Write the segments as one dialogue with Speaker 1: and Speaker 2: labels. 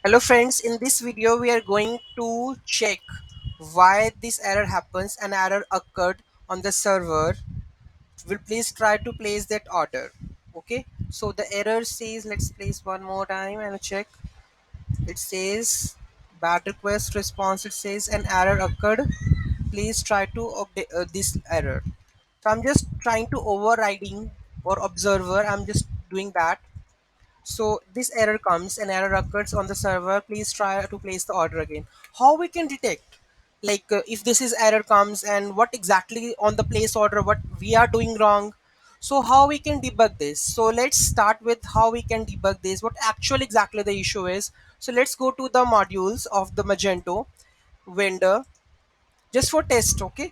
Speaker 1: Hello friends, in this video we are going to check why this error happens. An error occurred on the server. Will please try to place that order. Okay, so the error says, let's place one more time and check. It says bad request response. It says an error occurred. Please try to update this error. So I'm just trying to overriding or observer. I'm just doing that. So this error comes, an error occurs on the server, please try to place the order again. How we can detect, if this is error comes and what exactly on the place order what we are doing wrong. So how we can debug this? So let's start with how we can debug this, what actually exactly the issue is. So let's go to the modules of the Magento vendor just for test. Okay,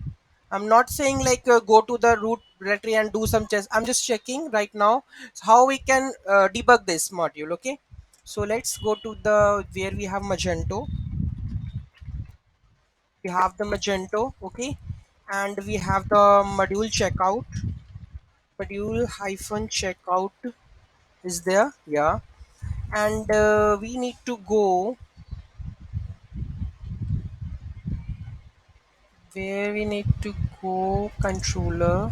Speaker 1: I'm not saying go to the root directory and do some test. I'm just checking right now how we can debug this module. Okay, so let's go to the where we have Magento. We have the Magento. Okay, and we have the module checkout. Module hyphen checkout is there, yeah. And we need to go where we need to go controller.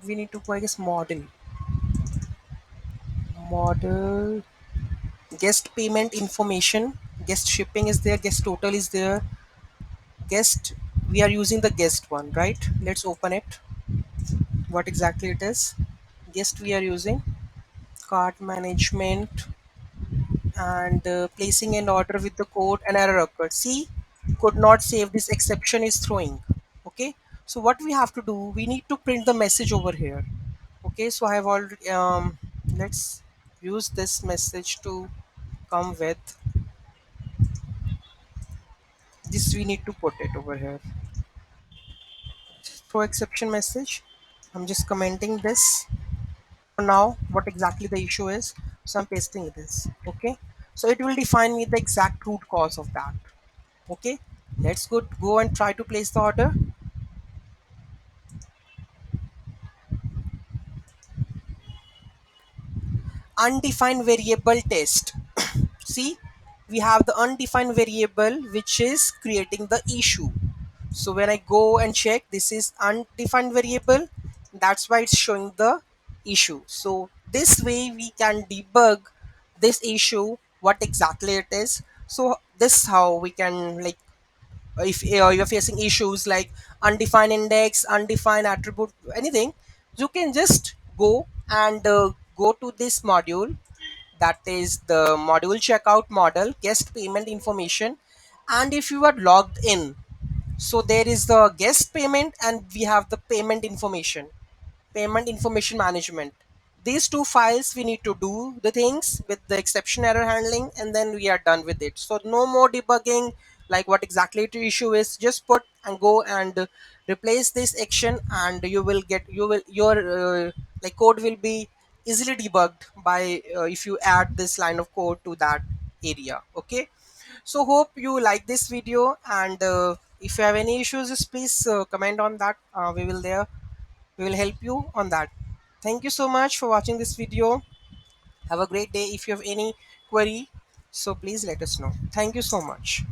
Speaker 1: We need to go, I guess, model guest payment information. Guest shipping is there, guest total is there. Guest, we are using the guest one, right? Let's open it, what exactly it is. Guest we are using cart management, and placing an order with the code, an error occurred. See, could not save, this exception is throwing. Okay, so what we have to do, we need to print the message over here. Okay, so I have already let's use this message to come with this. We need to put it over here, throw exception message. I'm just commenting this for now what exactly the issue is. So I'm pasting this. Okay, so it will define me the exact root cause of that. Okay, let's go and try to place the order. Undefined variable test. See, we have the undefined variable which is creating the issue. So when I go and check, this is undefined variable, that's why it's showing the issue. So this way we can debug this issue, what exactly it is. So this how we can, if you're facing issues like undefined index, undefined attribute, anything, you can just go and go to this module, that is the module checkout model guest payment information. And if you are logged in, so there is the guest payment and we have the payment information management. These two files we need to do the things with the exception error handling, and then we are done with it. So no more debugging, like what exactly the issue is, just put and go and replace this action, and you will get, you will your code will be easily debugged by if you add this line of code to that area. Okay, so hope you like this video, and if you have any issues, just please comment on that. We will help you on that. Thank you so much for watching this video. Have a great day. If you have any query, so please let us know. Thank you so much.